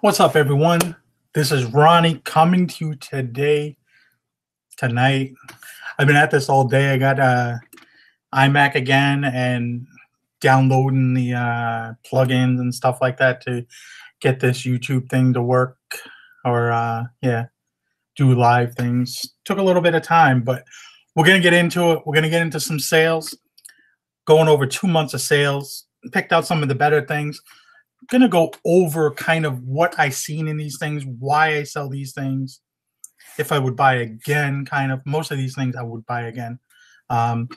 What's up, everyone? This is Ronnie coming to you tonight. I've been at this all day. I got iMac again and downloading the plugins and stuff like that to get this YouTube thing to work or, do live things. Took a little bit of time, but we're going to get into it. We're going to get into some sales, going over 2 months of sales, picked out some of the better things. Gonna go over kind of what I seen in these things, why I sell these things, if I would buy again. Kind of most of these things I would buy again, and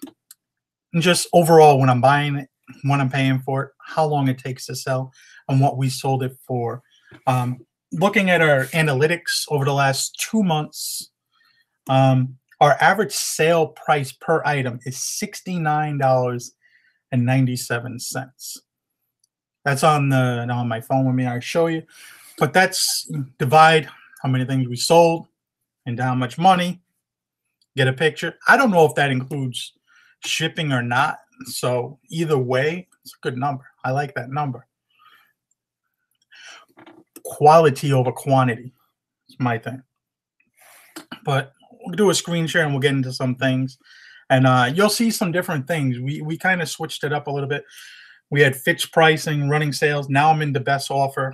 just overall when I'm buying it, when I'm paying for it, how long it takes to sell, and what we sold it for. Looking at our analytics over the last 2 months, our average sale price per item is $69.97. That's on my phone with me. I'll show you, but that's divide how many things we sold into how much money. Get a picture. I don't know if that includes shipping or not. So either way, it's a good number. I like that number. Quality over quantity is my thing. But we'll do a screen share and we'll get into some things, and you'll see some different things. We kind of switched it up a little bit. We had fixed pricing, running sales. Now I'm in the best offer.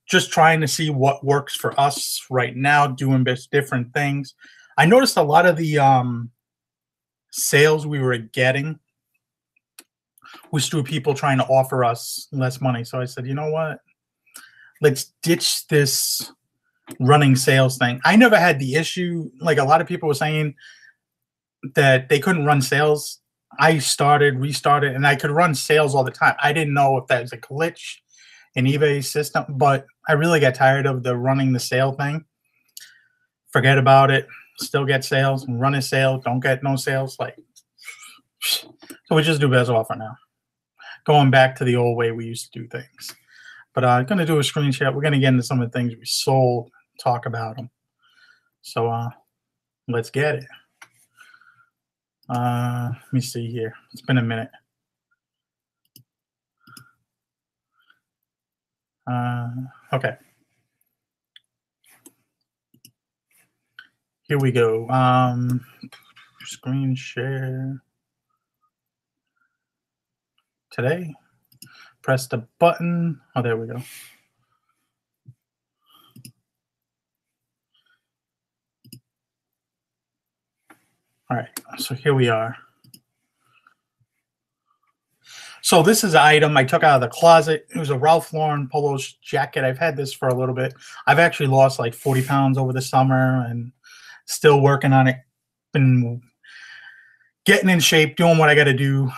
Just trying to see what works for us right now, doing different things. I noticed a lot of the sales we were getting was through people trying to offer us less money. So I said, you know what? Let's ditch this running sales thing. I never had the issue. Like a lot of people were saying that they couldn't run sales. I restarted, and I could run sales all the time. I didn't know if that was a glitch in eBay's system, but I really got tired of the running the sale thing. Forget about it. Still get sales, and run a sale, don't get no sales. Like, so we just do best offer now. Going back to the old way we used to do things. But I'm going to do a screen share. We're going to get into some of the things we sold, talk about them. So let's get it. Let me see here. It's been a minute. Okay. Here we go. Screen share. Today. Press the button. Oh, there we go. All right, so here we are. So this is an item I took out of the closet. It was a Ralph Lauren polo jacket. I've had this for a little bit. I've actually lost like 40 pounds over the summer and still working on it. Been getting in shape, doing what I got to do,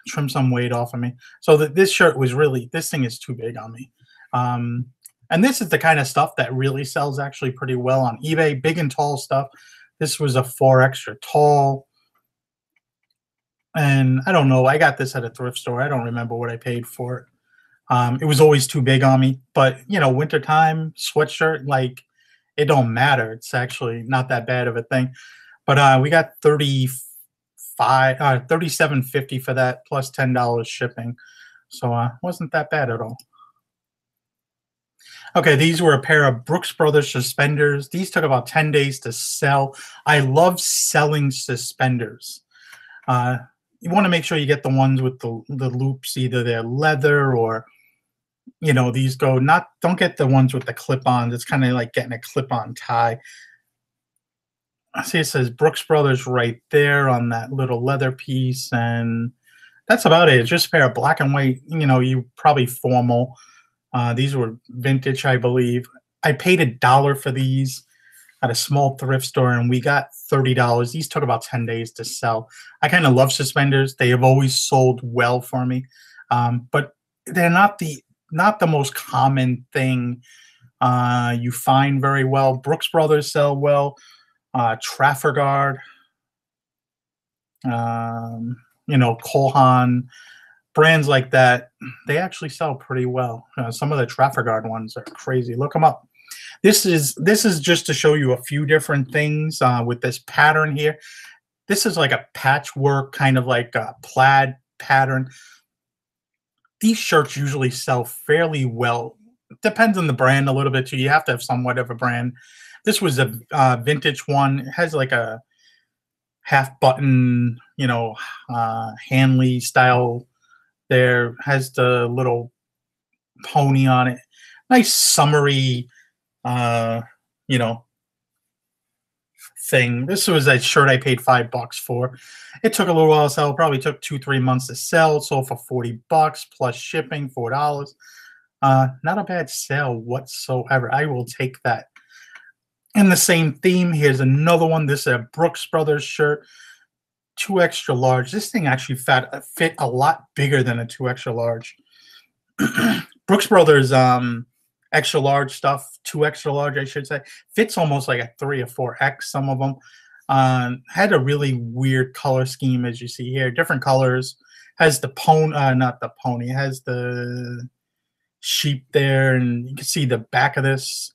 trim some weight off of me. So this shirt was really, this thing is too big on me. And this is the kind of stuff that really sells actually pretty well on eBay, big and tall stuff. This was a 4 extra tall. And I don't know. I got this at a thrift store. I don't remember what I paid for it. It was always too big on me. But, you know, wintertime sweatshirt, like, it don't matter. It's actually not that bad of a thing. But we got $37.50 for that, plus $10 shipping. So wasn't that bad at all. Okay, these were a pair of Brooks Brothers suspenders. These took about 10 days to sell. I love selling suspenders. You want to make sure you get the ones with the loops, either they're leather or, you know, these go not. Don't get the ones with the clip-ons. It's kind of like getting a clip-on tie. I see it says Brooks Brothers right there on that little leather piece, and that's about it. It's just a pair of black and white. You know, you probably formal. These were vintage, I believe. I paid $1 for these at a small thrift store, and we got $30. These took about 10 days to sell. I kind of love suspenders. They have always sold well for me, but they're not the most common thing you find very well. Brooks Brothers sell well. Trafalgar, you know, Colhan. Brands like that, they actually sell pretty well. Some of the Trafalgar ones are crazy. Look them up. This is just to show you a few different things with this pattern here. This is like a patchwork, kind of like a plaid pattern. These shirts usually sell fairly well depends on the brand a little bit too. You have to have somewhat of a brand. This was a vintage one. It has like a half button, Hanley style. There has the little pony on it. Nice summery, you know, thing. This was a shirt I paid $5 for. It took a little while to sell. Probably took 2-3 months to sell. Sold for $40 plus shipping, $4. Not a bad sale whatsoever. I will take that. In the same theme, here's another one. This is a Brooks Brothers shirt, 2 extra large. This thing actually fit a lot bigger than a 2 extra large. Brooks Brothers extra large stuff, 2 extra large, I should say, fits almost like a 3 or 4X. Some of them had a really weird color scheme, as you see here, different colors. Has the not the pony, it has the sheep there, and you can see the back of this.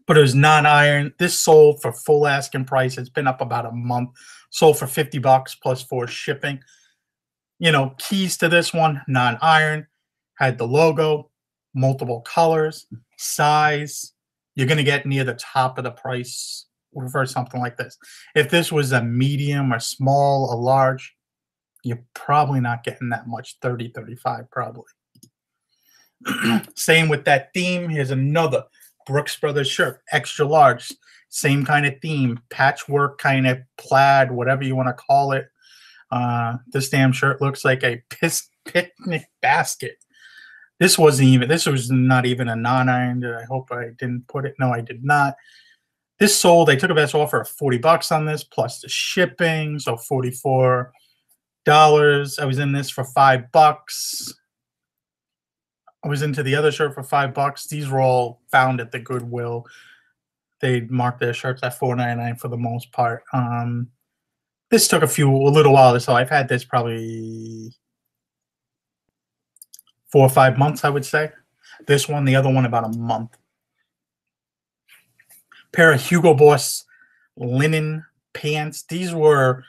But it was non-iron. This sold for full asking price. It's been up about a month. Sold for $50 plus 4 shipping. Keys to this one, non-iron. Had the logo, multiple colors, size. You're going to get near the top of the price for something like this. If this was a medium or small or large, you're probably not getting that much, 30, 35 probably. Same with that theme. Here's another Brooks Brothers shirt, extra large. Same kind of theme, patchwork, kind of plaid, whatever you want to call it. This damn shirt looks like a picnic basket. This was not even a non-iron. I hope I didn't put it. No, I did not. This sold, I took a best offer of $40 on this, plus the shipping, so $44. I was in this for $5. I was into the other shirt for $5. These were all found at the Goodwill. They marked their shirts at $4.99 for the most part. This took a little while to sell. I've had this probably 4 or 5 months, I would say. This one, the other one, about a month. Pair of Hugo Boss linen pants. These were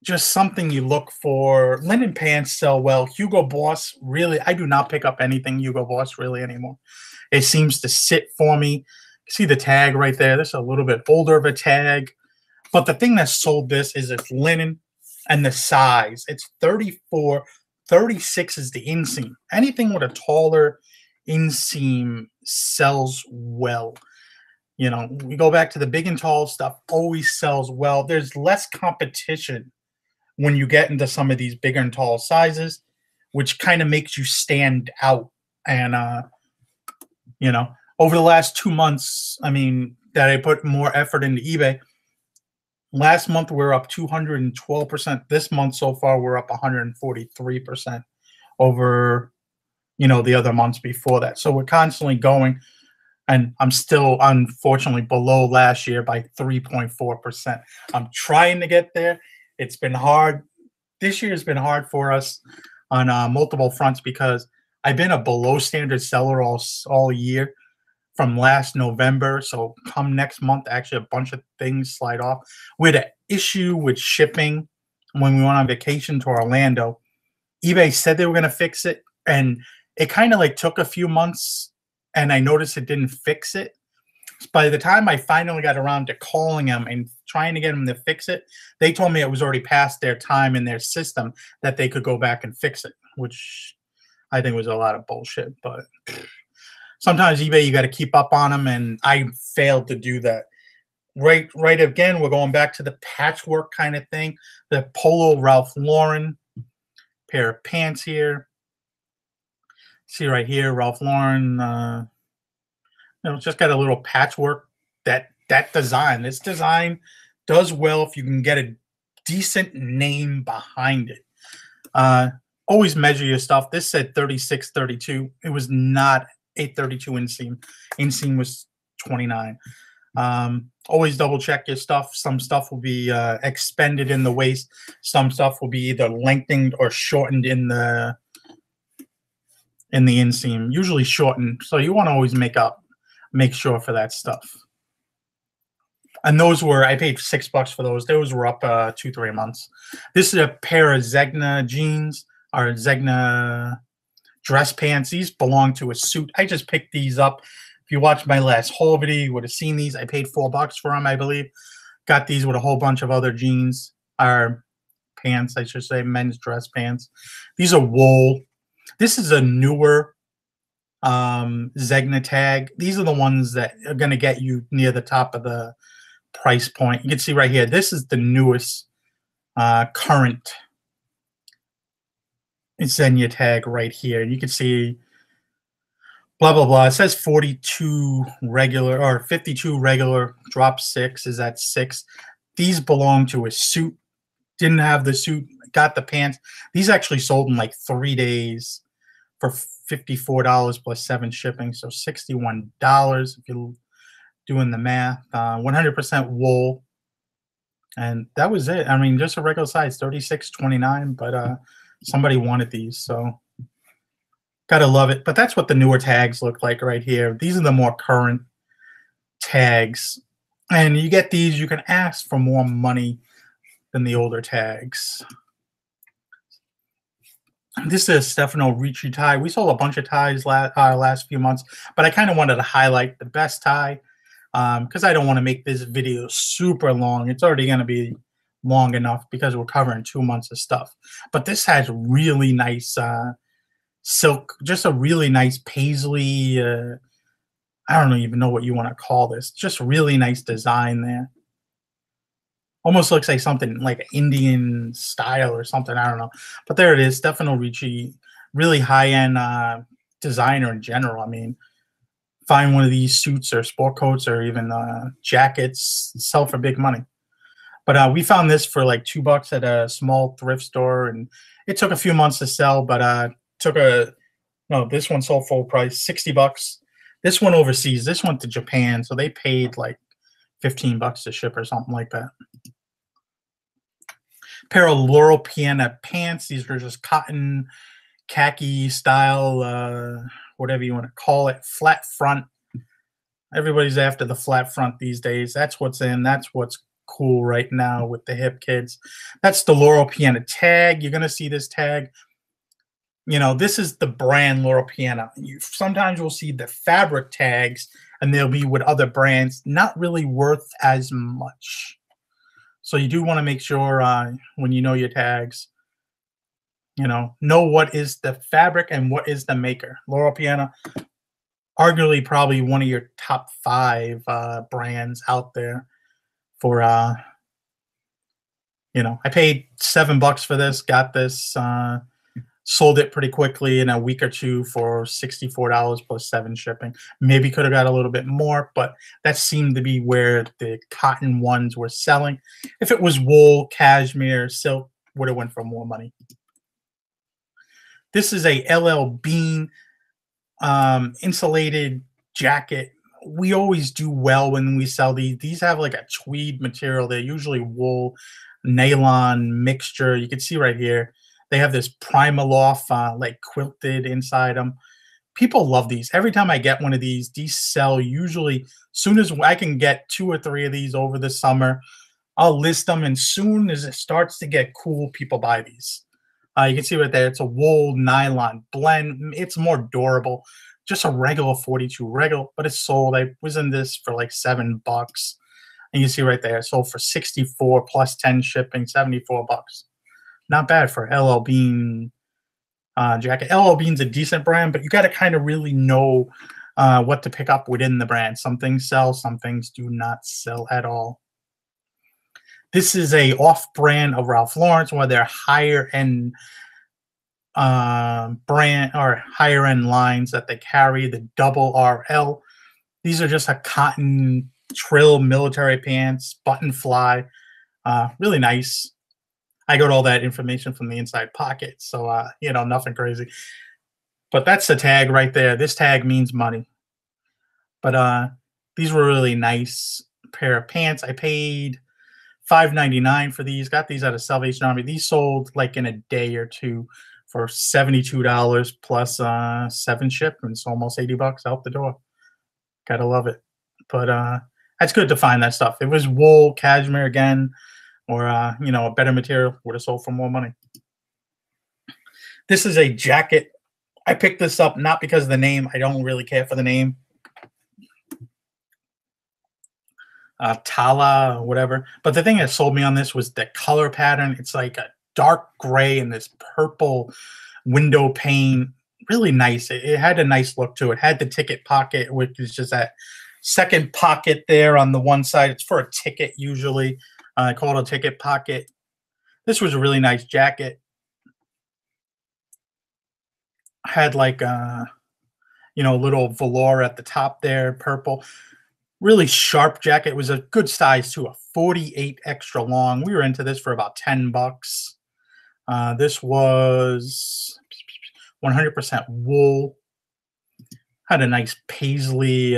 just something you look for. Linen pants sell well. Hugo Boss, really, I do not pick up anything Hugo Boss really anymore. It seems to sit for me. See the tag right there? This is a little bit older of a tag. But the thing that sold this is it's linen and the size. It's 34, 36 is the inseam. Anything with a taller inseam sells well. We go back to the big and tall stuff, always sells well. There's less competition when you get into some of these bigger and tall sizes, which kind of makes you stand out. And, over the last 2 months, that I put more effort into eBay, last month we're up 212%. This month so far, we're up 143% over, the other months before that. So we're constantly going, and I'm still, unfortunately, below last year by 3.4%. I'm trying to get there. It's been hard. This year has been hard for us on multiple fronts because I've been a below standard seller all year from last November. So come next month, actually a bunch of things slide off. We had an issue with shipping when we went on vacation to Orlando. eBay said they were going to fix it, and it kind of took a few months, and I noticed it didn't fix it. By the time I finally got around to calling them and trying to get them to fix it, they told me it was already past their time in their system that they could go back and fix it, which I think was a lot of bullshit. But sometimes eBay, you got to keep up on them, and I failed to do that. Right again, we're going back to the patchwork kind of thing. The Polo Ralph Lauren pair of pants here. See right here, Ralph Lauren. It's just got a little patchwork. That design. This design does well if you can get a decent name behind it. Always measure your stuff. This said 36, 32. It was not a 32 inseam. Inseam was 29. Always double check your stuff. Some stuff will be expended in the waist. Some stuff will be either lengthened or shortened in the inseam. Usually shortened. So you want to always make sure for that stuff. And those were, I paid $6 for those. Those were up 2-3 months. This is a pair of Zegna jeans, or Zegna dress pants. These belong to a suit. I just picked these up. If you watched my last haul video, you would have seen these. I paid $4 for them, I believe. Got these with a whole bunch of other jeans, or pants, I should say, men's dress pants. These are wool. This is a newer Zegna tag. These are the ones that are going to get you near the top of the price point. You can see right here, this is the newest current Zegna tag right here. You can see blah, blah, blah. It says 42 regular or 52 regular, drop 6 is at 6. These belong to a suit. Didn't have the suit, got the pants. These actually sold in like 3 days for $54 plus 7 shipping. So $61 if you're doing the math. 100% wool. And that was it. I mean, just a regular size, 36.29, but somebody wanted these, so gotta love it. But that's what the newer tags look like right here. These are the more current tags. And you get these, you can ask for more money than the older tags. This is Stefano Ricci tie. We sold a bunch of ties last few months, but I kind of wanted to highlight the best tie because I don't want to make this video super long. It's already going to be long enough because we're covering 2 months of stuff. But this has really nice silk, just a really nice paisley. I don't even know what you want to call this. Just really nice design there. Almost looks like something like Indian style or something. I don't know. But there it is. Stefano Ricci, really high-end designer in general. I mean, find one of these suits or sport coats or even jackets, sell for big money. But we found this for like $2 at a small thrift store, and it took a few months to sell, but this one sold full price, $60. This one overseas, this went to Japan, so they paid like $15 to ship or something like that. Pair of Laurel Piana pants. These are just cotton, khaki style, whatever you want to call it, flat front. Everybody's after the flat front these days. That's what's in. That's what's cool right now with the hip kids. That's the Laurel Piana tag. You're going to see this tag. You know, this is the brand Laurel Piana. Sometimes you'll see the fabric tags, and they'll be with other brands, not really worth as much. So you do want to make sure when you know your tags, you know what is the fabric and what is the maker. Laurel Piana, arguably probably one of your top 5 brands out there for, I paid $7 for this, got this, sold it pretty quickly in a week or two for $64 plus 7 shipping. Maybe could have got a little bit more, but that seemed to be where the cotton ones were selling. If it was wool, cashmere, silk, would have went for more money. This is a LL Bean insulated jacket. We always do well when we sell these. These have like a tweed material. They're usually wool, nylon mixture. You can see right here. They have this Primaloft like quilted inside them. People love these. Every time I get one of these sell usually soon as I can get 2 or 3 of these over the summer. I'll list them, and soon as it starts to get cool, people buy these. You can see right there, it's a wool nylon blend. It's more durable. Just a regular 42 regular, but it's sold. I was in this for like $7. And you see right there, it sold for 64 plus 10 shipping, $74. Not bad for LL Bean jacket. LL Bean's a decent brand, but you got to kind of really know what to pick up within the brand. Some things sell, some things do not sell at all. This is a off-brand of Ralph Lauren, one of their higher-end brand or higher-end lines that they carry, the double RL. These are just a cotton trill military pants, button fly, really nice. I got all that information from the inside pocket, so nothing crazy. But that's the tag right there. This tag means money. But these were really nice pair of pants. I paid $5.99 for these. Got these out of Salvation Army. These sold like in a day or two for $72 plus 7 shipments, almost $80 out the door. Gotta love it. But that's good to find that stuff. It was wool, cashmere again, or a better material, would have sold for more money. This is a jacket I picked this up not because of the name. I don't really care for the name. Tala, or whatever. But the thing that sold me on this was the color pattern. It's like a dark gray and this purple window pane. Really nice. It had a nice look to it. Had the ticket pocket, which is just that second pocket there on the one side. It's for a ticket usually. I call it a ticket pocket. This was a really nice jacket. Had like a little velour at the top there, purple. Really sharp jacket. It was a good size too, a 48 extra long. We were into this for about $10. This was 100% wool. Had a nice paisley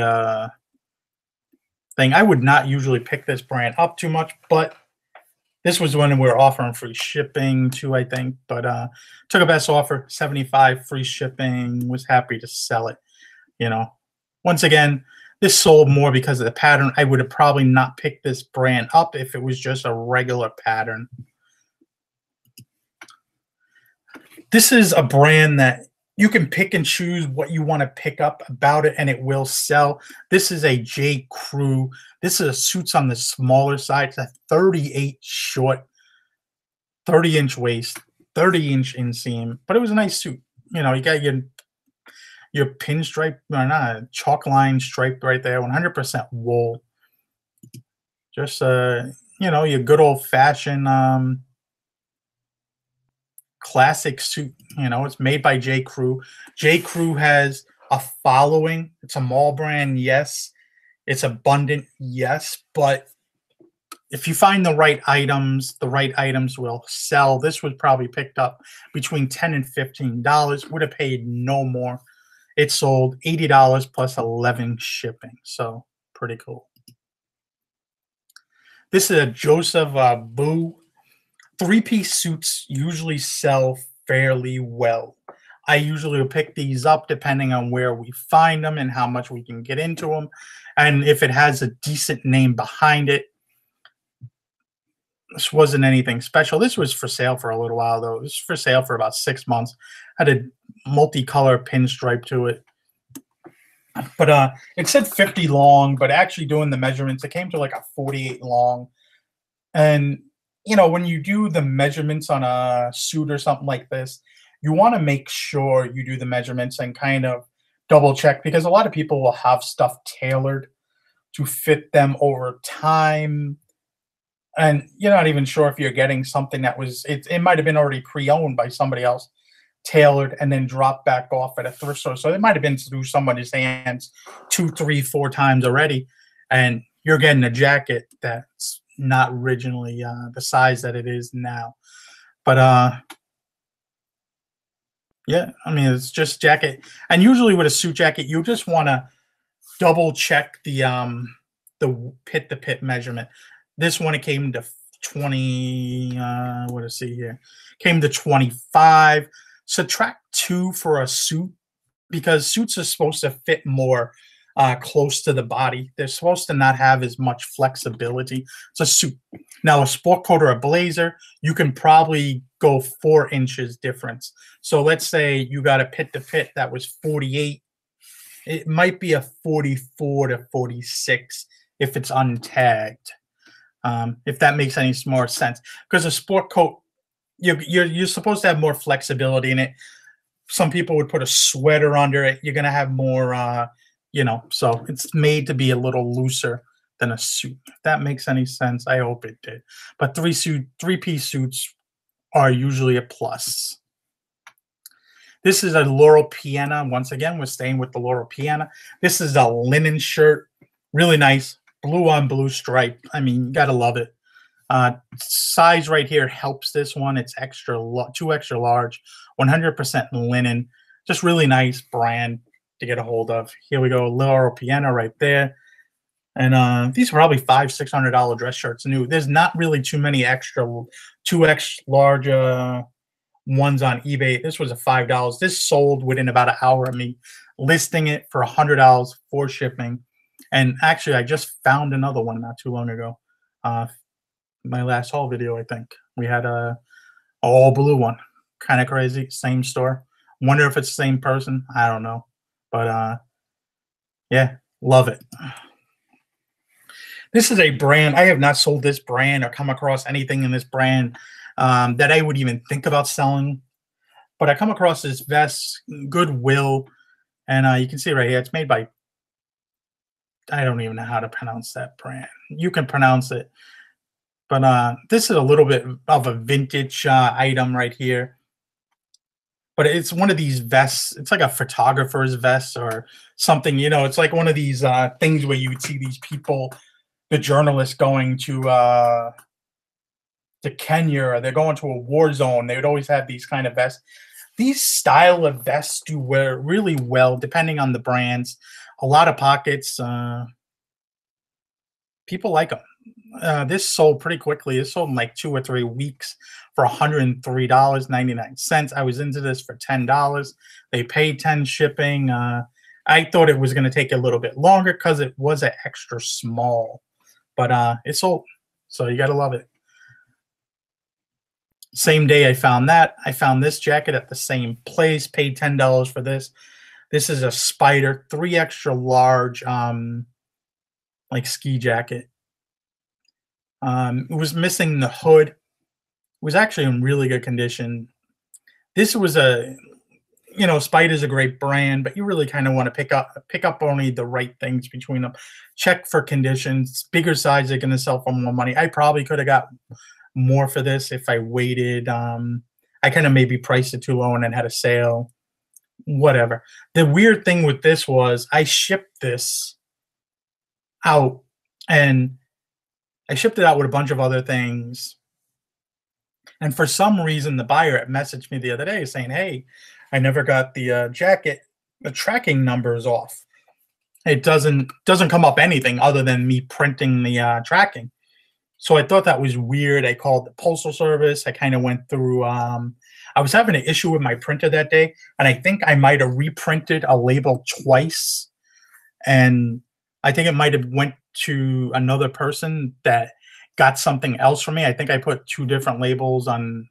thing. I would not usually pick this brand up too much, but this was when we were offering free shipping too, I think. But took a best offer, 75 free shipping. Was happy to sell it. Once again, this sold more because of the pattern. I would have probably not picked this brand up if it was just a regular pattern. This is a brand that you can pick and choose what you want to pick up about it, and it will sell. This is a J. Crew. This is a suits on the smaller side. It's a 38 short, 30-inch waist, 30-inch inseam. But it was a nice suit. You got your pinstripe, or not, chalk line stripe right there, 100% wool. Just your good old fashioned classic suit. It's made by J. Crew. J. Crew has a following. It's a mall brand, yes. It's abundant, yes. But if you find the right items will sell. This was probably picked up between $10 and $15. Would have paid no more. It sold $80 plus 11 shipping. So pretty cool. This is a Joseph Boo. 3-piece suits usually sell fairly well. I usually will pick these up depending on where we find them and how much we can get into them. And if it has a decent name behind it. This wasn't anything special. This was for sale for a little while, though. It was for sale for about 6 months. Had a multicolor pinstripe to it. But it said 50 long, but actually doing the measurements, it came to like a 48 long. And, when you do the measurements on a suit or something like this, you want to make sure you do the measurements and kind of double check, because a lot of people will have stuff tailored to fit them over time. And you're not even sure if you're getting something that it might have been already pre-owned by somebody else, tailored, and then dropped back off at a thrift store. So it might have been through somebody's hands 2, 3, 4 times already. And you're getting a jacket that's not originally the size that it is now. But yeah, I mean, it's just jacket. And usually with a suit jacket, you just want to double check the pit measurement. This one, it came to 20, what to see here? Came to 25. Subtract 2 for a suit, because suits are supposed to fit more close to the body. They're supposed to not have as much flexibility. It's a suit. Now, a sport coat or a blazer, you can probably go 4 inches difference. So let's say you got a pit to pit that was 48. It might be a 44 to 46 if it's untagged. If that makes any more sense, because a sport coat, you're supposed to have more flexibility in it. Some people would put a sweater under it. You're gonna have more, so it's made to be a little looser than a suit. If that makes any sense, I hope it did. But 3-piece suits are usually a plus. This is a Loro Piana. Once again, we're staying with the Loro Piana. This is a linen shirt, really nice. Blue on blue stripe. I mean, you gotta love it. Size right here helps this one. It's too extra large. 100% linen. Just really nice brand to get a hold of. Here we go, Loro Piana right there. And these are probably $500-$600 dress shirts new. There's not really too many 2X large ones on eBay. This was a $5. This sold within about an hour of me listing it for $100 for shipping. And actually, I just found another one not too long ago. My last haul video, I think. We had a all blue one. Kind of crazy. Same store. Wonder if it's the same person. I don't know. But yeah, love it. This is a brand. I have not sold this brand or come across anything in this brand that I would even think about selling. But I come across this vest, Goodwill, and you can see it right here. It's made by, I don't even know how to pronounce that brand. You can pronounce it. But this is a little bit of a vintage item right here. But it's one of these vests. It's like a photographer's vest or something. You know, it's like one of these things where you would see these people, the journalists going to Kenya, or they're going to a war zone. They would always have these kind of vests. These style of vests do wear really well, depending on the brands. A lot of pockets. People like them. This sold pretty quickly. It sold in like 2 or 3 weeks for $103.99. I was into this for $10. They paid 10 shipping. I thought it was going to take a little bit longer because it was an extra small, but it sold. So you got to love it. Same day I found that. I found this jacket at the same place, paid $10 for this. This is a Spider 3 extra large like ski jacket. It was missing the hood. It was actually in really good condition. This was a, you know, Spider's a great brand, but you really kind of want to pick up only the right things between them. Check for conditions. Bigger size, they're going to sell for more money. I probably could have got more for this if I waited. I kind of maybe priced it too low and then had a sale. Whatever. The weird thing with this was I shipped this out, and I shipped it out with a bunch of other things. And for some reason, the buyer had messaged me the other day saying, hey, I never got the jacket, the tracking numbers off. It doesn't come up anything other than me printing the tracking. So I thought that was weird. I called the postal service. I kind of went through, I was having an issue with my printer that day, and I think I might have reprinted a label twice. And I think it might have went to another person that got something else from me. I think I put 2 different labels on,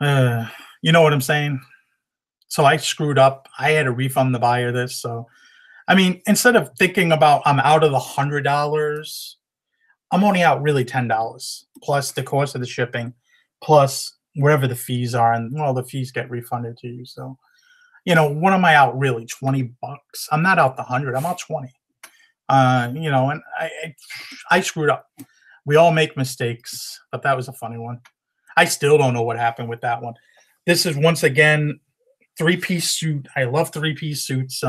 you know what I'm saying? So I screwed up. I had to refund the buyer this. So, I mean, instead of thinking about I'm out of the $100, I'm only out really $10 plus the cost of the shipping, plus wherever the fees are, and well, the fees get refunded to you. So, you know, what am I out really? $20? I'm not out the 100. I'm out 20. You know, and I screwed up. We all make mistakes, but that was a funny one. I still don't know what happened with that one. This is once again 3-piece suit. I love 3-piece suits.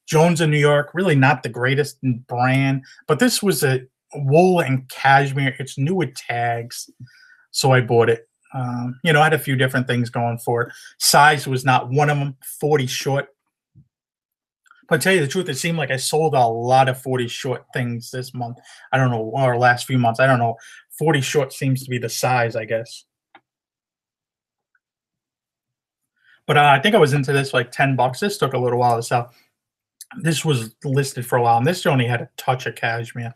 Jones in New York, really not the greatest brand, but this was a wool and cashmere. It's new with tags, so I bought it. You know, I had a few different things going for it. Size was not one of them. 40 short. But to tell you the truth, it seemed like I sold a lot of 40 short things this month. I don't know, or last few months. I don't know. 40 short seems to be the size, I guess. But I think I was into this for like $10. This took a little while to sell. This was listed for a while, and this only had a touch of cashmere.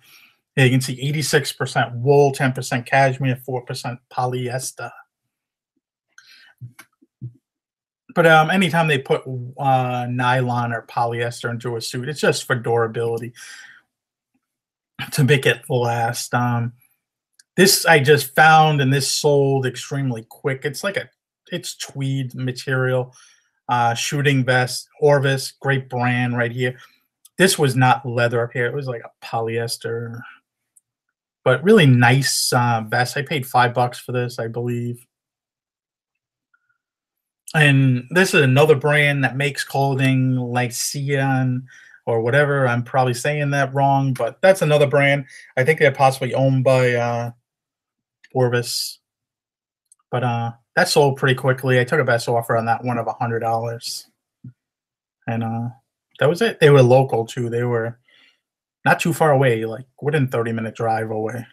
Yeah, you can see 86% wool, 10% cashmere, 4% polyester. But anytime they put nylon or polyester into a suit, it's just for durability to make it last. This I just found, and this sold extremely quick. It's tweed material, shooting vest, Orvis, great brand right here. This was not leather up here. It was like a polyester, but really nice vest. I paid $5 for this, I believe. And this is another brand that makes clothing, Lycian or whatever. I'm probably saying that wrong, but that's another brand. I think they're possibly owned by Orvis. But that sold pretty quickly. I took a best offer on that one of $100. And that was it. They were local too. They were not too far away, like within 30-minute drive away.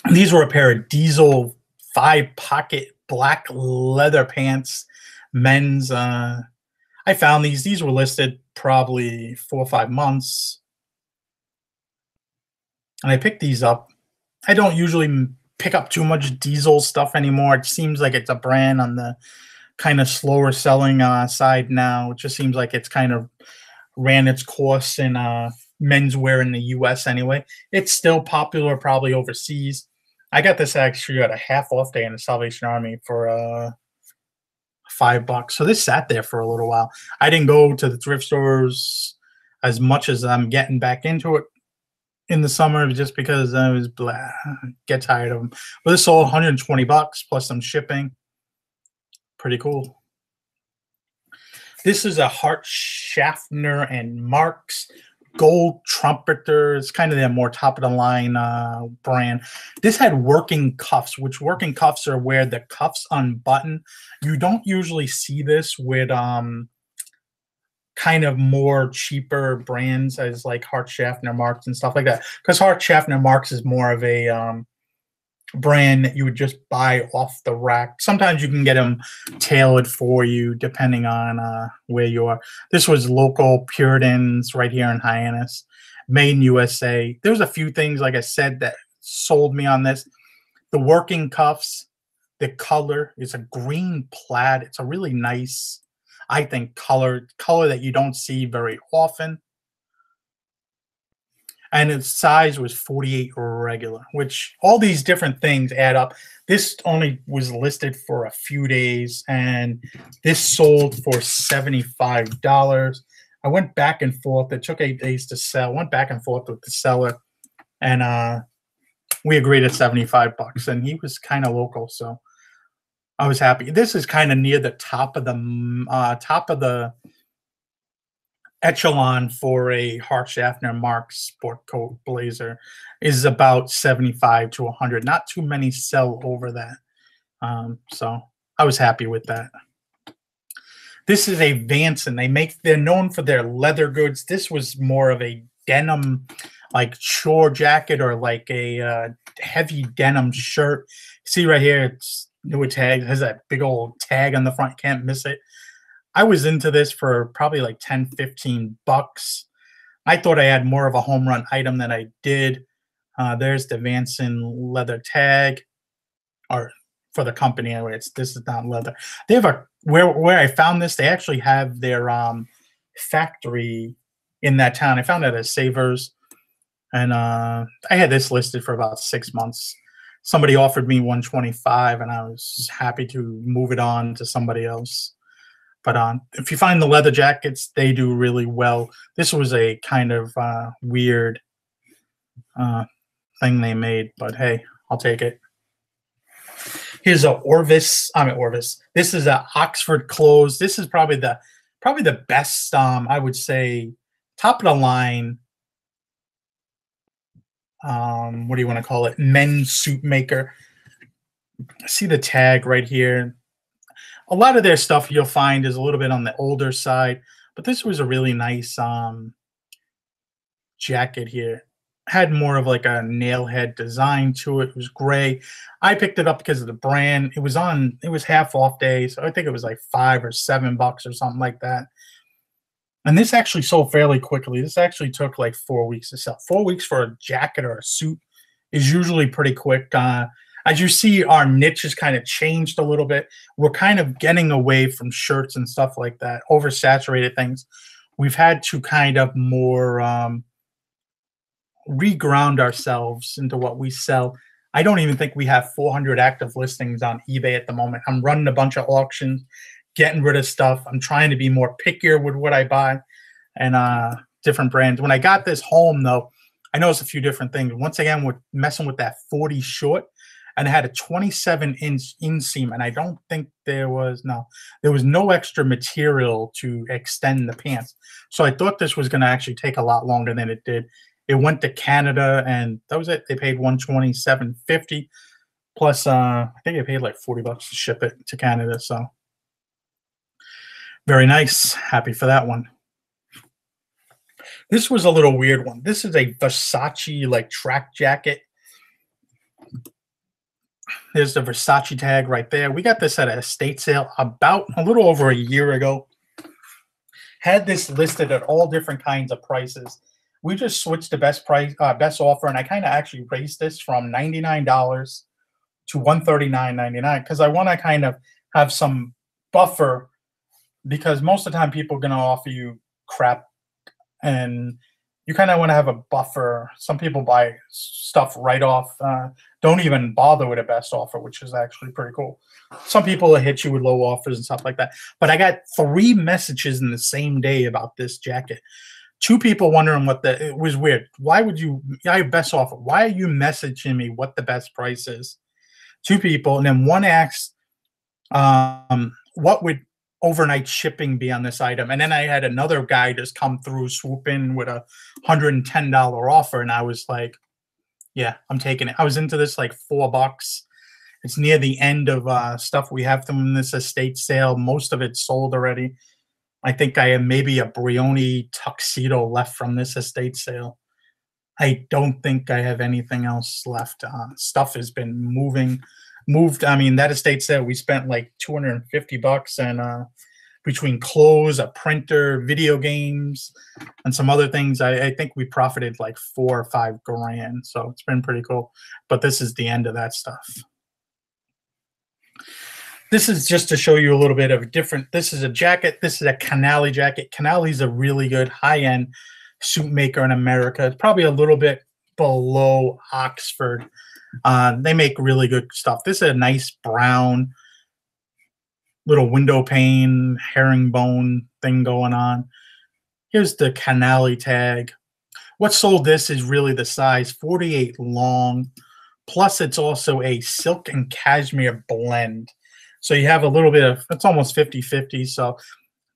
And these were a pair of diesel 5-pocket black leather pants, men's. I found these. These were listed probably 4 or 5 months. And I picked these up. I don't usually pick up too much diesel stuff anymore. It seems like it's a brand on the kind of slower selling side now. It just seems like it's kind of ran its course in menswear in the US anyway. It's still popular probably overseas. I got this actually at a half off day in the Salvation Army for $5. So this sat there for a little while. I didn't go to the thrift stores as much as I'm getting back into it in the summer just because I was get tired of them. But this sold $120 plus some shipping. Pretty cool. This is a Hart Schaffner and Marks gold trumpeter. It's kind of their more top of the line brand. This had working cuffs, which working cuffs are where the cuffs unbutton. You don't usually see this with kind of more cheaper brands as like Hart Schaffner Marks and stuff like that. Because Hart Schaffner Marks is more of a brand that you would just buy off the rack. Sometimes you can get them tailored for you depending on where you are. This was local Puritans right here in Hyannis, made in USA. There's a few things, like I said, that sold me on this. The working cuffs, the color is a green plaid. It's a really nice, I think, color that you don't see very often. And its size was 48 regular, which all these different things add up. This only was listed for a few days, and this sold for $75. I went back and forth. It took 8 days to sell. Went back and forth with the seller, and we agreed at $75. And he was kind of local, so I was happy. This is kind of near the top of the echelon for a Hart Schaffner Marks sport coat blazer is about 75 to 100. Not too many sell over that. So I was happy with that. This is a Vance, and they're known for their leather goods. This was more of a denim, like chore jacket or like a heavy denim shirt. See right here, it's new tag. It has that big old tag on the front. Can't miss it. I was into this for probably like 10, $15. I thought I had more of a home run item than I did. There's the Vanson leather tag, or for the company anyway. This is not leather. They have where I found this. They actually have their factory in that town. I found it at Savers, and I had this listed for about 6 months. Somebody offered me $125, and I was happy to move it on to somebody else. But if you find the leather jackets, they do really well. This was a kind of weird thing they made, but hey, I'll take it. Here's a Orvis. This is a Oxford clothes. This is probably the best. I would say top of the line. What do you want to call it? Men's suit maker. See the tag right here. A lot of their stuff you'll find is a little bit on the older side, but this was a really nice jacket here. Had more of like a nail head design to it. It was gray. I picked it up because of the brand. It was half off day, so I think it was like $5 or $7 or something like that. And this actually sold fairly quickly. This actually took like 4 weeks to sell. 4 weeks for a jacket or a suit is usually pretty quick. As you see, our niche has kind of changed a little bit. We're kind of getting away from shirts and stuff like that, oversaturated things. We've had to kind of more reground ourselves into what we sell. I don't even think we have 400 active listings on eBay at the moment. I'm running a bunch of auctions, getting rid of stuff. I'm trying to be more pickier with what I buy and different brands. When I got this home, though, I noticed a few different things. Once again, we're messing with that 40 short. And it had a 27-inch inseam, and I don't think there was no extra material to extend the pants. So I thought this was going to actually take a lot longer than it did. It went to Canada, and that was it. They paid $127.50 plus I think they paid like $40 to ship it to Canada. So very nice. Happy for that one. This was a little weird one. This is a Versace like track jacket. There's the Versace tag right there. We got this at an estate sale about a little over a year ago. Had this listed at all different kinds of prices. We just switched the best offer, and I kind of actually raised this from $99 to $139.99 because I want to kind of have some buffer because most of the time people are going to offer you crap and you kind of want to have a buffer. Some people buy stuff right off, don't even bother with a best offer, which is actually pretty cool. Some people will hit you with low offers and stuff like that. But I got 3 messages in the same day about this jacket. 2 people wondering it was weird. Why would you, yeah, your best offer? Why are you messaging me what the best price is? 2 people. And then one asked, what would overnight shipping be on this item? And then I had another guy just come through, swoop in with a $110 offer. And I was like, yeah, I'm taking it. I was into this like $4. It's near the end of stuff we have from this estate sale. Most of it's sold already. I think I have maybe a Brioni tuxedo left from this estate sale. I don't think I have anything else left. Stuff has been moved. I mean, that estate sale, we spent like $250 and between clothes, a printer, video games, and some other things, I think we profited like 4 or 5 grand. So it's been pretty cool. But this is the end of that stuff. This is just to show you a little bit of a different. This is a jacket. This is a Canali jacket. Canali is a really good high-end suit maker in America. It's probably a little bit below Oxford. They make really good stuff. This is a nice brown little window pane, herringbone thing going on. Here's the Canali tag. What sold this is really the size 48 long. Plus, it's also a silk and cashmere blend. So you have a little bit of, it's almost 50-50. So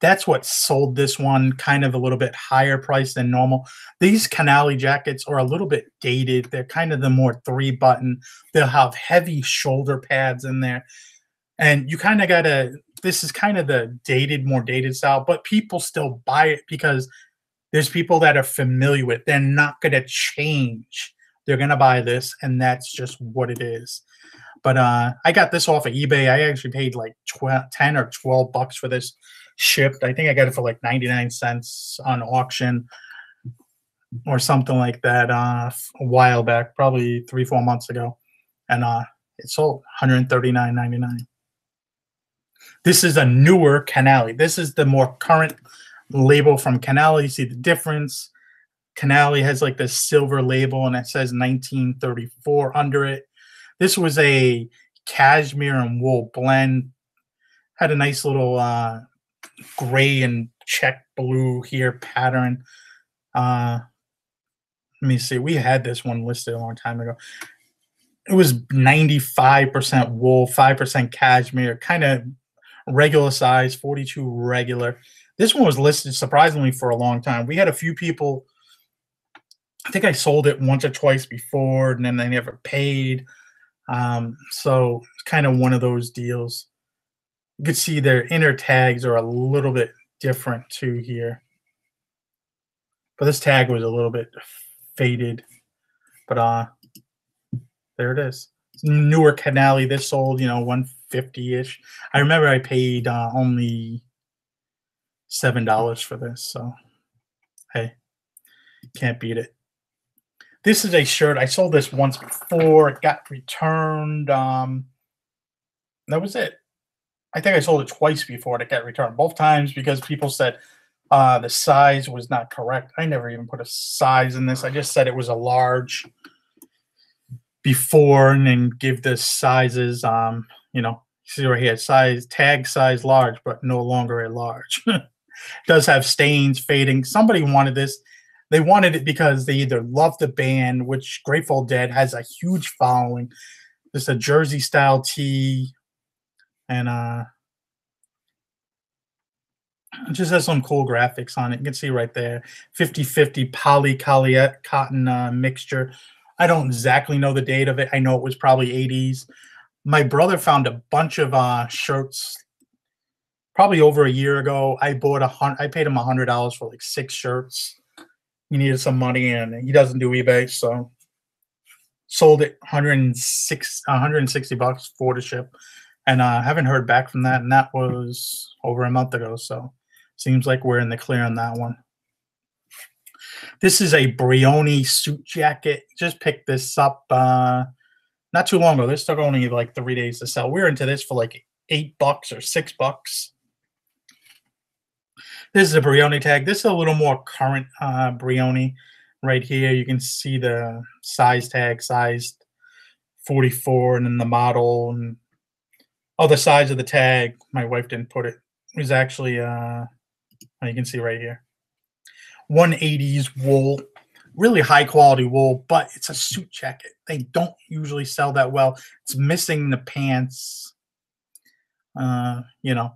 that's what sold this one kind of a little bit higher price than normal. These Canali jackets are a little bit dated. They're kind of the more 3-button. They'll have heavy shoulder pads in there. And you kind of got to, this is kind of the dated, more dated style, but people still buy it because there's people that are familiar with it. They're not going to change. They're going to buy this, and that's just what it is. But I got this off of eBay. I actually paid like 10 or 12 bucks for this shipped. I think I got it for like 99 cents on auction or something like that a while back, probably 3-4 months ago. And it sold $139.99. This is a newer Canali. This is the more current label from Canali. You see the difference. Canali has like this silver label and it says 1934 under it. This was a cashmere and wool blend. Had a nice little gray and check blue here pattern. Let me see. We had this one listed a long time ago. It was 95% wool, 5% cashmere, kind of regular size, 42 regular. This one was listed surprisingly for a long time. We had a few people. I think I sold it once or twice before, and then they never paid. So it's kind of one of those deals. You can see their inner tags are a little bit different too here. But this tag was a little bit faded. But there it is. It's newer Canali. This sold, you know, $150-ish. I remember I paid only $7 for this. So, hey, can't beat it. This is a shirt. I sold this once before. It got returned. That was it. I think I sold it twice before it got returned. Both times because people said the size was not correct. I never even put a size in this. I just said it was a large before and then give the sizes. You know, see right here, size tag size large, but no longer a large. It does have stains, fading. Somebody wanted this. They wanted it because they either love the band, which Grateful Dead has a huge following. This is a jersey style tee, and it just has some cool graphics on it. You can see right there, 50-50 poly cotton mixture. I don't exactly know the date of it. I know it was probably 80s. My brother found a bunch of shirts probably over a year ago. I paid him $100 for like 6 shirts. He needed some money, and he doesn't do eBay, so sold it $160 for the ship, and I haven't heard back from that, and that was over a month ago. So seems like we're in the clear on that one. This is a Brioni suit jacket. Just picked this up not too long ago. This took only like 3 days to sell. We were into this for like $8 or $6. This is a Brioni tag. This is a little more current Brioni right here. You can see the size tag, sized 44, and then the model and the size of the tag. My wife didn't put it. It was actually, you can see right here, 180s wool, really high quality wool, but it's a suit jacket. They don't usually sell that well. It's missing the pants, you know.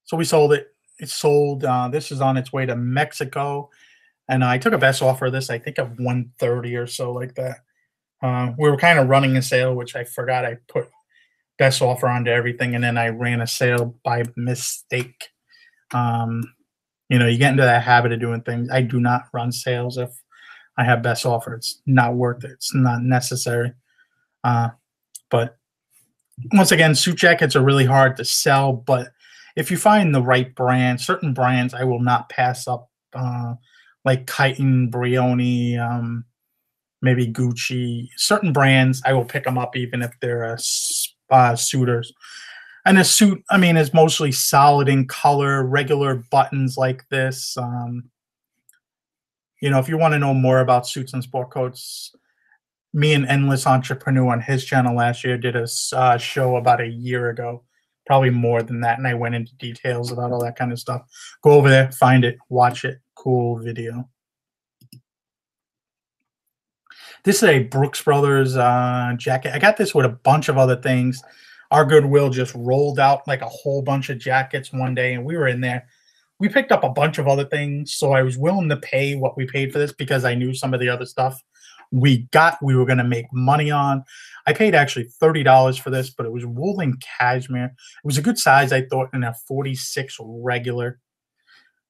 So we sold it. It's sold. This is on its way to Mexico, and I took a best offer of this. I think of 130 or so, like that. We were kind of running a sale, which I forgot I put best offer onto everything, and then I ran a sale by mistake. You know, you get into that habit of doing things. I do not run sales if I have best offer. It's not worth it. It's not necessary. But once again, suit jackets are really hard to sell, but if you find the right brand, certain brands I will not pass up, like Chitin, Brioni, maybe Gucci. Certain brands I will pick them up even if they're suitors. And a suit, I mean, is mostly solid in color, regular buttons like this. You know, if you want to know more about suits and sport coats, me and Endless Entrepreneur on his channel last year did a show about a year ago. Probably more than that, and I went into details about all that kind of stuff. Go over there, find it, watch it. Cool video. This is a Brooks Brothers jacket. I got this with a bunch of other things. Our Goodwill just rolled out like a whole bunch of jackets one day, and we were in there. We picked up a bunch of other things, so I was willing to pay what we paid for this because I knew some of the other stuff we were going to make money on. I paid actually $30 for this, but it was wool and cashmere. It was a good size, I thought, in a 46 regular.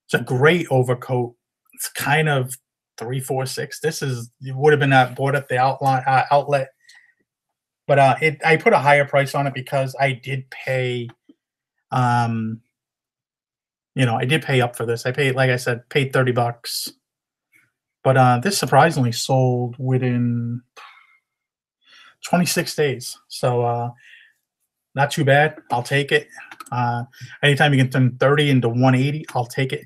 It's a great overcoat. It's kind of 346. This is, it would have been bought at the outlet, but I put a higher price on it because I did pay. You know, I did pay up for this. I paid, like I said, paid $30. But this surprisingly sold within 26 days. So not too bad. I'll take it. Anytime you can turn 30 into 180, I'll take it.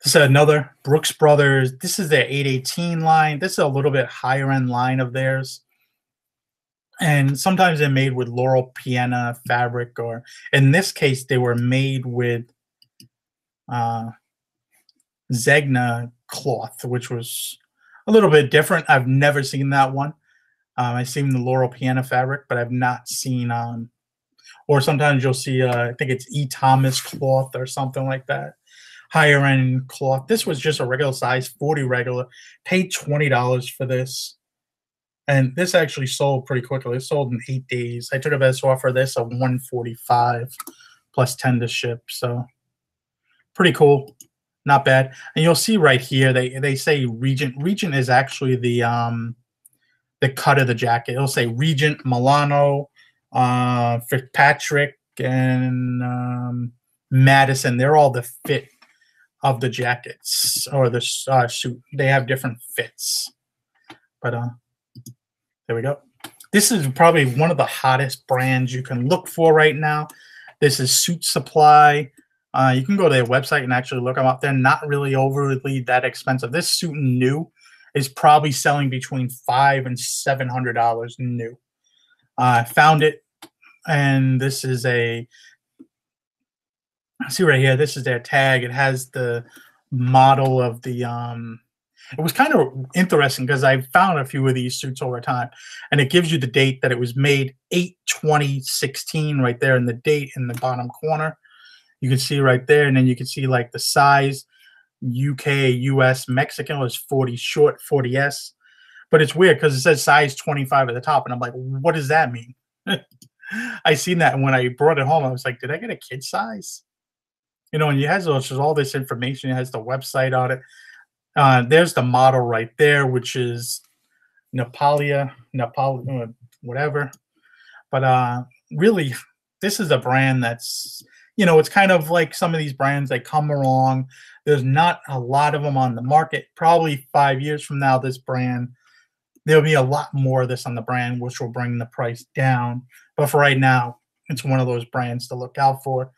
This is another Brooks Brothers. This is their 818 line. This is a little bit higher end line of theirs. And sometimes they're made with Laurel Piana fabric, or in this case, they were made with Zegna cloth, which was a little bit different. I've never seen that one. I've seen the Laurel Piana fabric, but I've not seen, or sometimes you'll see, I think it's E. Thomas cloth or something like that. Higher end cloth. This was just a regular size, 40 regular. Paid $20 for this. And this actually sold pretty quickly. It sold in 8 days. I took a best offer of this of $145 plus 10 to ship. So pretty cool. Not bad. And you'll see right here, they say Regent. Regent is actually the cut of the jacket. It'll say Regent, Milano, Fitzpatrick, and Madison. They're all the fit of the jackets or the suit. They have different fits. But there we go. This is probably one of the hottest brands you can look for right now. This is Suit Supply. You can go to their website and actually look them up. They're not really overly that expensive. This suit new is probably selling between $500 and $700 new. I found it, and this is a, see right here, this is their tag. It has the model of the, it was kind of interesting because I found a few of these suits over time, and it gives you the date that it was made, 8/20/16 right there, in the date in the bottom corner. You can see right there, and then you can see like the size, UK, US, Mexican was 40 short, 40S. But it's weird because it says size 25 at the top, and I'm like, what does that mean? I seen that, and when I brought it home, I was like, did I get a kid size? You know, and it has all this information. It has the website on it. There's the model right there, which is Nepal, whatever. But really, this is a brand that's, you know, it's kind of like some of these brands, they come along. There's not a lot of them on the market. Probably 5 years from now, this brand There'll be a lot more of this on the brand, which will bring the price down. But for right now, it's one of those brands to look out for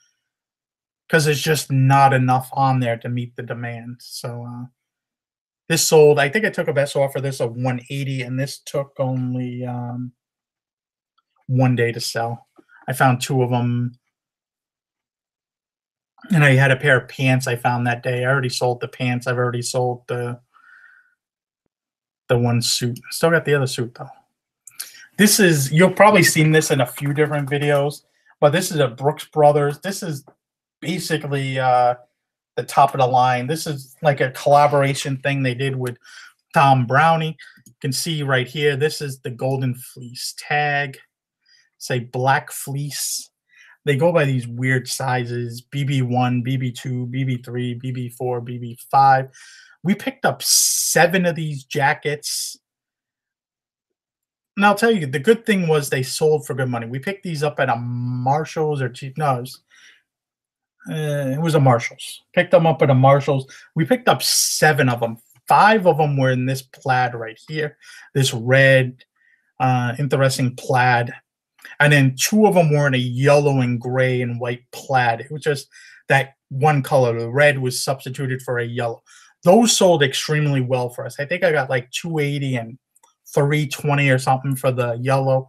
because there's just not enough on there to meet the demand. So this sold. I think I took a best offer this of 180, and this took only 1 day to sell. I found two of them, and I had a pair of pants I found that day. I already sold the pants. I've already sold the one suit. Still got the other suit though. This is, you'll probably seen this in a few different videos, but this is a Brooks Brothers. This is basically the top of the line. This is like a collaboration thing they did with Tom Brioni. You can see right here, this is the Golden Fleece tag. Say black fleece. They go by these weird sizes, BB1, BB2, BB3, BB4, BB5. We picked up 7 of these jackets. And I'll tell you, the good thing was they sold for good money. We picked these up at a Marshall's or no, it was a Marshall's. Picked them up at a Marshall's. We picked up 7 of them. 5 of them were in this plaid right here, this red, interesting plaid. And then 2 of them were in a yellow and gray and white plaid. It was just that one color. The red was substituted for a yellow. Those sold extremely well for us. I think I got like 280 and 320 or something for the yellow.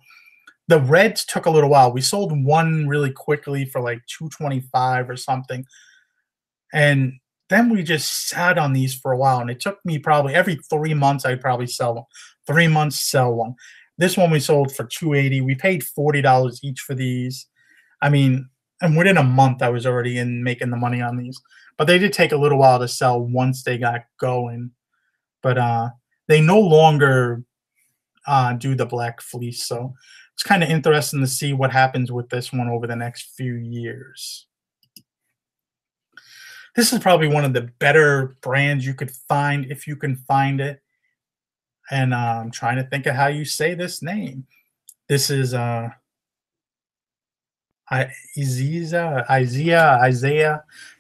The reds took a little while. We sold one really quickly for like 225 or something. And then we just sat on these for a while. And it took me probably every 3 months, I'd probably sell one. 3 months, sell one. This one we sold for 280. We paid $40 each for these. I mean, and within a month, I was already in making the money on these. But they did take a little while to sell once they got going. But they no longer do the black fleece. So it's kind of interesting to see what happens with this one over the next few years. This is probably one of the better brands you could find if you can find it. And I'm trying to think of how you say this name. This is Isaiah,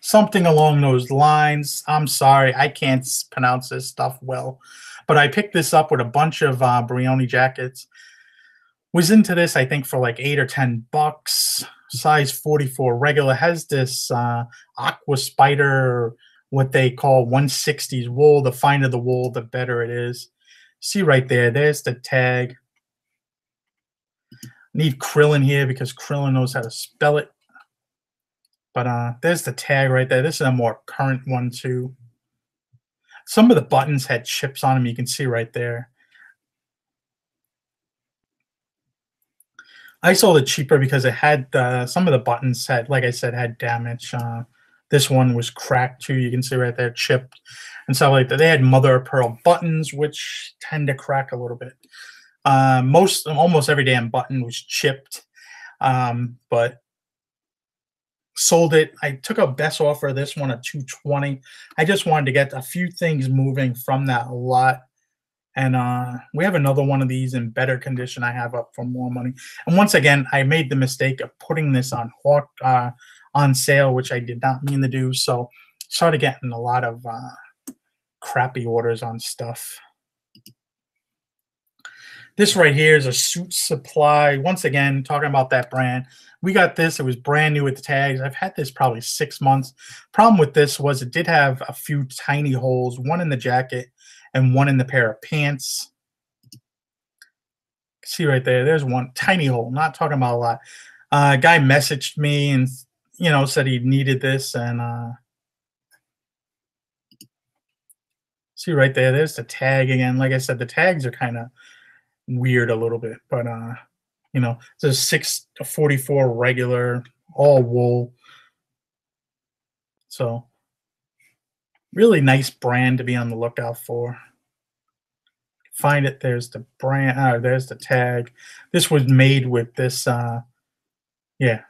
something along those lines. I'm sorry, I can't pronounce this stuff well. But I picked this up with a bunch of Brioni jackets. Was into this, I think, for like $8 or $10. Size 44 regular. Has this aqua spider, what they call 160s wool. The finer the wool, the better it is. See right there, there's the tag. Need Krillin here because Krillin knows how to spell it. But there's the tag right there. This is a more current one too. Some of the buttons had chips on them. You can see right there. I sold it cheaper because it had some of the buttons had, like I said, had damage. This one was cracked too. You can see right there, chipped and stuff like that. They had mother of pearl buttons, which tend to crack a little bit. Almost every damn button was chipped, but sold it. I took a best offer of this one at $220. I just wanted to get a few things moving from that lot. And we have another one of these in better condition I have up for more money. And once again, I made the mistake of putting this on sale, which I did not mean to do. So started getting a lot of crappy orders on stuff. This right here is a Suit Supply. Once again, talking about that brand. We got this. It was brand new with the tags. I've had this probably 6 months. Problem with this was it did have a few tiny holes, one in the jacket and one in the pair of pants. See right there, there's one tiny hole. Not talking about a lot. A guy messaged me and said he needed this, and see right there, there's the tag again. Like I said, the tags are kind of weird a little bit, but it's a 644 regular, all wool. So really nice brand to be on the lookout for. Find it. There's the brand. There's the tag. This was made with this, yeah,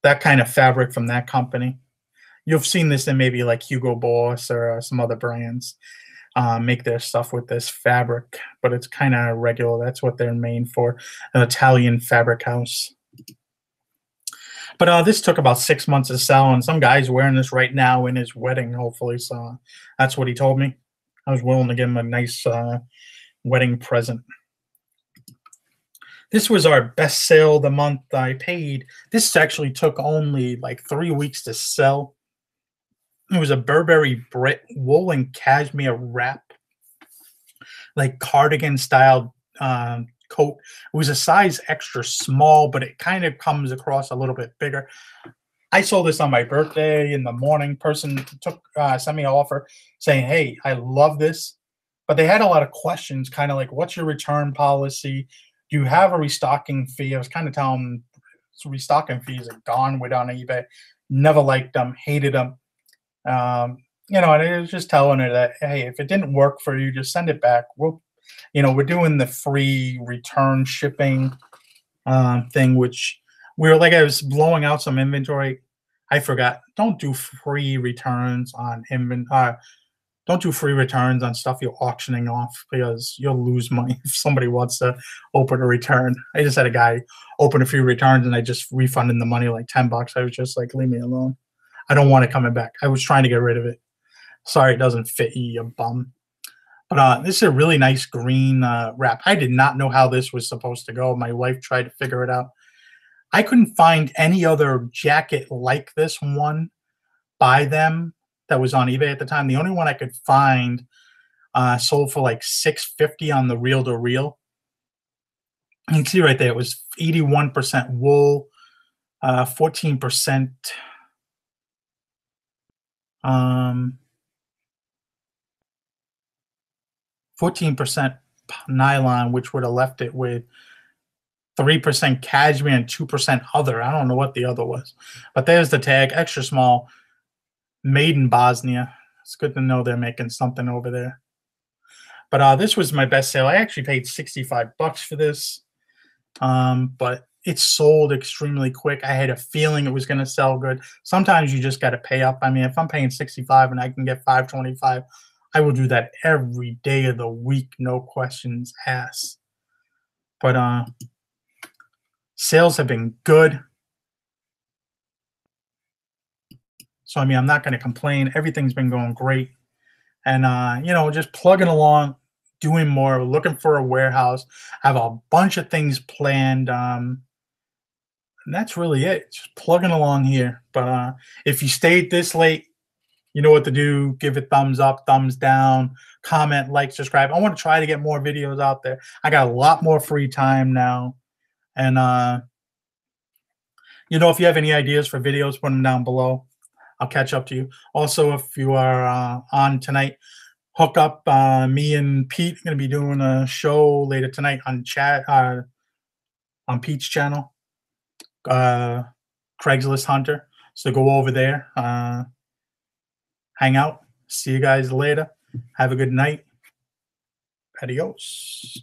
that kind of fabric from that company. You've seen this in maybe like Hugo Boss or some other brands make their stuff with this fabric, but it's kind of regular. That's what they're made for, an Italian fabric house. But this took about 6 months to sell, and some guy's wearing this right now in his wedding, hopefully. So that's what he told me. I was willing to give him a nice wedding present. This was our best sale of the month. I paid. This actually took only like 3 weeks to sell. It was a Burberry Brit wool and cashmere wrap, like cardigan style coat. It was a size extra small, but it kind of comes across a little bit bigger. I sold this on my birthday in the morning. Person sent me an offer saying, "Hey, I love this," but they had a lot of questions, kind of like, "What's your return policy? Do you have a restocking fee?" I was kind of telling them restocking fees are gone with on eBay. Never liked them, hated them. And I was just telling her that, hey, if it didn't work for you, just send it back. We're doing the free return shipping thing, which I was blowing out some inventory. I forgot. Don't do free returns on don't do free returns on stuff you're auctioning off because you'll lose money if somebody wants to open a return. I just had a guy open a few returns and I just refunded the money like $10. I was just like, leave me alone. I don't want it coming back. I was trying to get rid of it. Sorry, it doesn't fit you, you bum. But this is a really nice green wrap. I did not know how this was supposed to go. My wife tried to figure it out. I couldn't find any other jacket like this one by them that was on eBay at the time. The only one I could find sold for like $650 on the reel to reel. You can see right there, it was 81% wool, 14% 14% nylon, which would have left it with 3% cashmere and 2% other. I don't know what the other was, but there's the tag, extra small, made in Bosnia. It's good to know they're making something over there. But this was my best sale. I actually paid $65 for this, but it sold extremely quick. I had a feeling it was going to sell good. Sometimes you just got to pay up. I mean, if I'm paying $65 and I can get $525, I will do that every day of the week, no questions asked. But sales have been good. So, I mean, I'm not going to complain. Everything's been going great. And, just plugging along, doing more, looking for a warehouse. I have a bunch of things planned. And that's really it. Just plugging along here. But if you stayed this late, you know what to do. Give it thumbs up, thumbs down, comment, like, subscribe. I want to try to get more videos out there. I got a lot more free time now. And, if you have any ideas for videos, put them down below. I'll catch up to you. Also, if you are on tonight, hook up. Me and Pete are going to be doing a show later tonight on Pete's channel, Craigslist Hunter. So go over there, hang out. See you guys later. Have a good night. Adios.